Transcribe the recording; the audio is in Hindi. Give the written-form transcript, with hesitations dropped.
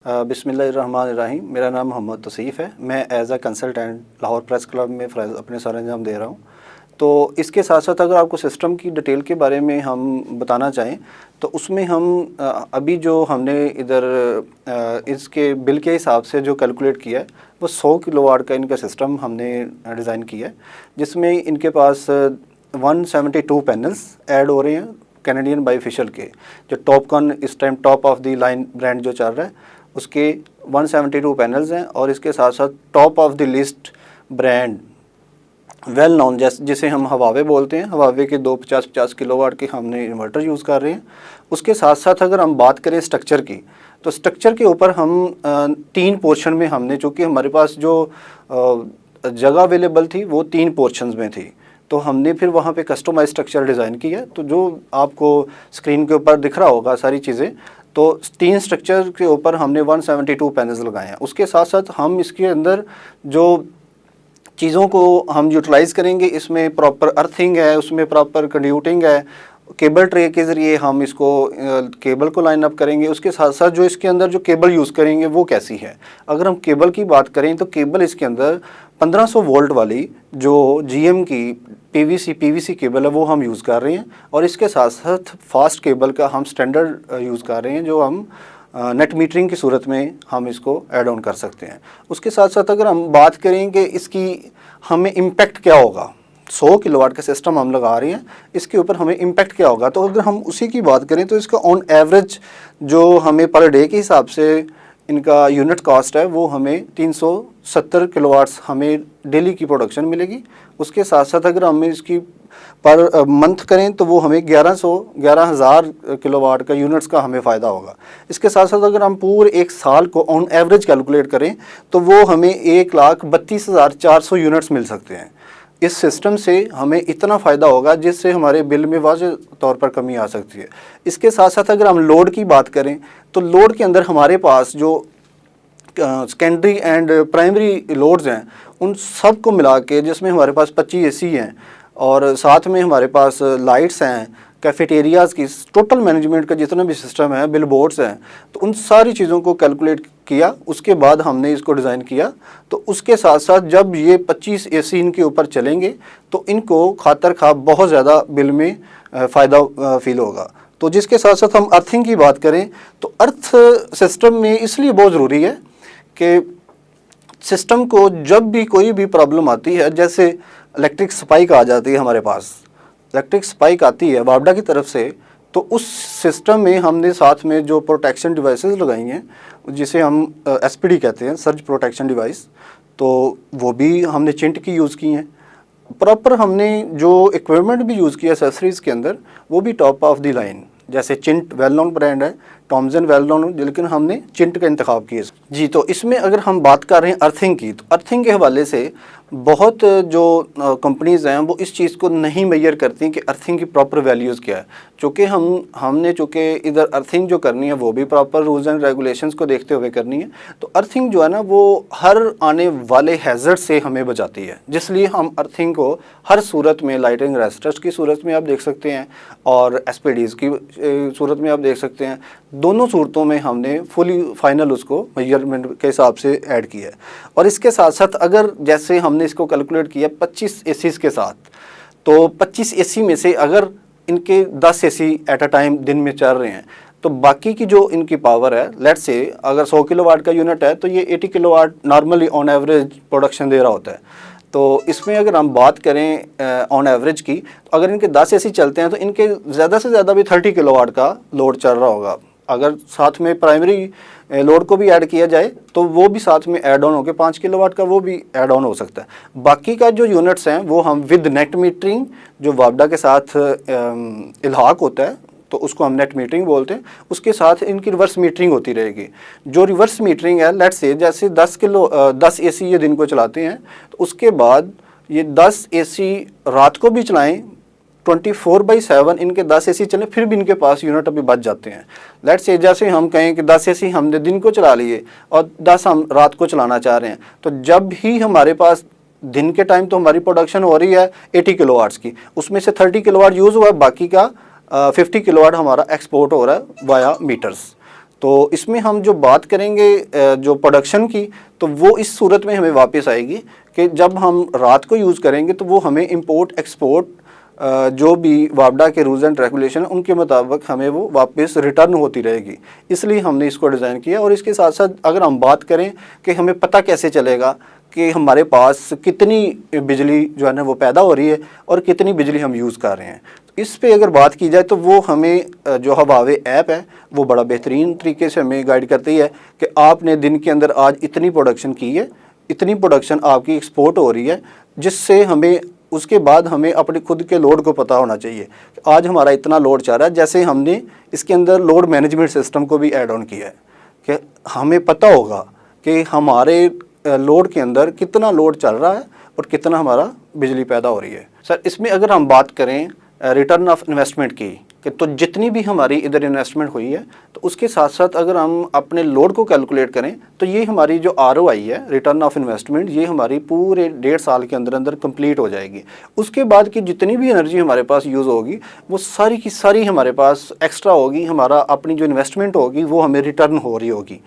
बिस्मिल्लाहिर्रहमानिर्रहीम। मेरा नाम मोहम्मद तौसीफ़ है। मैं as a consultant Lahore press club में अपने सरअंजाम दे रहा हूँ। तो इसके साथ साथ अगर आपको सिस्टम की डिटेल के बारे में हम बताना चाहें तो उसमें हम अभी जो हमने इधर इसके बिल के हिसाब से जो कैलकुलेट किया है वो 100 किलोवाट का इनका सिस्टम हमने डिज़ाइन किया है, जिसमें इनके पास 172 पैनल्स ऐड हो रहे हैं कैनेडियन बाईफिशियल के, जो टॉपकॉन इस time top of the line brand जो चल रहा है उसके 172 पैनल्स हैं। और इसके साथ साथ top of the list brand well known जिसे हम हवावे बोलते हैं, हवावे के 250 किलोवाट के हमने इन्वर्टर यूज़ कर रहे हैं। उसके साथ साथ अगर हम बात करें स्ट्रक्चर की, तो स्ट्रक्चर के ऊपर हम 3 पोर्शन में हमने, चूँकि हमारे पास जो जगह अवेलेबल थी वो 3 पोर्शंस में थी, तो हमने फिर वहाँ पे कस्टमाइज स्ट्रक्चर डिज़ाइन किया। तो जो आपको स्क्रीन के ऊपर दिख रहा होगा सारी चीज़ें, तो 3 स्ट्रक्चर के ऊपर हमने 172 पैनल्स लगाए हैं। उसके साथ साथ हम इसके अंदर जो चीज़ों को हम यूटिलाइज़ करेंगे, इसमें प्रॉपर अर्थिंग है, उसमें प्रॉपर कंड्यूटिंग है, केबल ट्रे के ज़रिए हम इसको केबल को लाइन अप करेंगे। उसके साथ साथ जो इसके अंदर जो केबल यूज़ करेंगे वो कैसी है। अगर हम केबल की बात करें तो केबल इसके अंदर 1500 वोल्ट वाली जो GM की पीवीसी केबल है वो हम यूज़ कर रहे हैं। और इसके साथ साथ फास्ट केबल का हम स्टैंडर्ड यूज़ कर रहे हैं, जो हम नेट मीटरिंग की सूरत में हम इसको ऐड ऑन कर सकते हैं। उसके साथ साथ अगर हम बात करें कि इसकी हमें इम्पैक्ट क्या होगा, 100 किलोवाट का सिस्टम हम लगा रहे हैं, इसके ऊपर हमें इम्पैक्ट क्या होगा, तो अगर हम उसी की बात करें तो इसका ऑन एवरेज जो हमें पर डे के हिसाब से इनका यूनिट कॉस्ट है वो हमें 370 किलोवाट्स हमें डेली की प्रोडक्शन मिलेगी। उसके साथ साथ अगर हम इसकी पर मंथ करें तो वो हमें 11,000 किलोवाट का यूनिट्स का हमें फ़ायदा होगा। इसके साथ साथ अगर हम पूरे एक साल को ऑन एवरेज कैलकुलेट करें तो वो हमें 1,32,400 यूनिट्स मिल सकते हैं। इस सिस्टम से हमें इतना फ़ायदा होगा जिससे हमारे बिल में वाज़ेह तौर पर कमी आ सकती है। इसके साथ साथ अगर हम लोड की बात करें तो लोड के अंदर हमारे पास जो सेकेंडरी एंड प्राइमरी लोड्स हैं उन सब को मिला के, जिसमें हमारे पास 25 AC हैं और साथ में हमारे पास लाइट्स हैं, कैफेटेरियाज़ की टोटल मैनेजमेंट का जितना भी सिस्टम है, बिल बोर्ड्स हैं, तो उन सारी चीज़ों को कैलकुलेट किया। उसके बाद हमने इसको डिज़ाइन किया। तो उसके साथ साथ जब ये 25 AC इनके ऊपर चलेंगे तो इनको खातर खा बहुत ज़्यादा बिल में फ़ायदा फील होगा। तो जिसके साथ साथ हम अर्थिंग की बात करें तो अर्थ सिस्टम में इसलिए बहुत ज़रूरी है कि सिस्टम को जब भी कोई भी प्रॉब्लम आती है, जैसे इलेक्ट्रिक स्पाइक आ जाती है, हमारे पास इलेक्ट्रिक स्पाइक आती है वापडा की तरफ से, तो उस सिस्टम में हमने साथ में जो प्रोटेक्शन डिवाइसेस लगाई हैं जिसे हम SPD कहते हैं, सर्ज प्रोटेक्शन डिवाइस, तो वो भी हमने चिंट की यूज़ की हैं। प्रॉपर हमने जो इक्विपमेंट भी यूज़ किया एक्सेसरीज़ के अंदर वो भी टॉप ऑफ द लाइन, जैसे चिंट वेल नोन ब्रांड है, टॉमसन वेल नोन, लेकिन हमने चिंट का इंतखाब किया जी। तो इसमें अगर हम बात कर रहे हैं अर्थिंग की, तो अर्थिंग के हवाले से बहुत जो कंपनीज़ हैं वो इस चीज़ को नहीं मेजर करती कि अर्थिंग की प्रॉपर वैल्यूज़ क्या है। चूँकि हमने इधर अर्थिंग जो करनी है वो भी प्रॉपर रूल्स एंड रेगुलेशंस को देखते हुए करनी है। तो अर्थिंग जो है ना वो हर आने वाले हैज़र्ड से हमें बचाती है, जिसलिए हम अर्थिंग को हर सूरत में, लाइटिंग रेस्टर्स की सूरत में आप देख सकते हैं और SPDs की सूरत में आप देख सकते हैं, दोनों सूरतों में हमने फुली फाइनल उसको मेजरमेंट के हिसाब से ऐड किया है। और इसके साथ साथ अगर जैसे हमने इसको कैलकुलेट किया 25 ACs के साथ, तो 25 AC में से अगर इनके 10 AC एट अ टाइम दिन में चल रहे हैं तो बाकी की जो इनकी पावर है, लेट्स से अगर 100 किलोवाट का यूनिट है तो ये 80 kilowatt normally on average production दे रहा होता है। तो इसमें अगर हम बात करें ऑन एवरेज की, तो अगर इनके 10 AC चलते हैं तो इनके ज़्यादा से ज़्यादा भी 30 किलोवाट का लोड चल रहा होगा। अगर साथ में प्राइमरी लोड को भी ऐड किया जाए तो वो भी साथ में ऐड ऑन होकर 5 किलोवाट का वो भी ऐड ऑन हो सकता है। बाकी का जो यूनिट्स हैं वो हम विद नेट मीटरिंग, जो वापडा के साथ इल्हाक होता है तो उसको हम नेट मीटरिंग बोलते हैं, उसके साथ इनकी रिवर्स मीटरिंग होती रहेगी। जो रिवर्स मीटरिंग है, लेट्स से जैसे 10 AC ये दिन को चलाते हैं, तो उसके बाद ये 10 AC रात को भी चलाएँ, 24/7 इनके 10 AC चले, फिर भी इनके पास यूनिट अभी बच जाते हैं। लेट्स से जैसे हम कहें कि 10 AC हमने दिन को चला लिए और 10 हम रात को चलाना चाह रहे हैं, तो जब ही हमारे पास दिन के टाइम तो हमारी प्रोडक्शन हो रही है 80 किलोवाट्स की, उसमें से 30 किलोवाट यूज़ हुआ, बाकी का 50 किलोवाट हमारा एक्सपोर्ट हो रहा है वाया मीटर्स। तो इसमें हम जो बात करेंगे जो प्रोडक्शन की, तो वो इस सूरत में हमें वापस आएगी कि जब हम रात को यूज़ करेंगे तो वो हमें इंपोर्ट एक्सपोर्ट जो भी वापडा के रूल्स एंड रेगुलेशन है उनके मुताबिक हमें वो वापस रिटर्न होती रहेगी। इसलिए हमने इसको डिज़ाइन किया। और इसके साथ साथ अगर हम बात करें कि हमें पता कैसे चलेगा कि हमारे पास कितनी बिजली जो है ना वो पैदा हो रही है और कितनी बिजली हम यूज़ कर रहे हैं, तो इस पे अगर बात की जाए तो वो हमें जो हवावे ऐप है वो बड़ा बेहतरीन तरीके से हमें गाइड करती है कि आपने दिन के अंदर आज इतनी प्रोडक्शन की है, इतनी प्रोडक्शन आपकी एक्सपोर्ट हो रही है, जिससे हमें उसके बाद हमें अपने खुद के लोड को पता होना चाहिए कि आज हमारा इतना लोड चल रहा है। जैसे हमने इसके अंदर लोड मैनेजमेंट सिस्टम को भी ऐड ऑन किया है कि हमें पता होगा कि हमारे लोड के अंदर कितना लोड चल रहा है और कितना हमारा बिजली पैदा हो रही है। सर, इसमें अगर हम बात करें रिटर्न ऑफ इन्वेस्टमेंट की, कि तो जितनी भी हमारी इधर इन्वेस्टमेंट हुई है तो उसके साथ साथ अगर हम अपने लोड को कैलकुलेट करें तो ये हमारी जो ROI है, रिटर्न ऑफ इन्वेस्टमेंट, ये हमारी पूरे 1.5 साल के अंदर अंदर कंप्लीट हो जाएगी। उसके बाद की जितनी भी एनर्जी हमारे पास यूज़ होगी वो सारी की सारी हमारे पास एक्स्ट्रा होगी, हमारा अपनी जो इन्वेस्टमेंट होगी वो हमें रिटर्न हो रही होगी।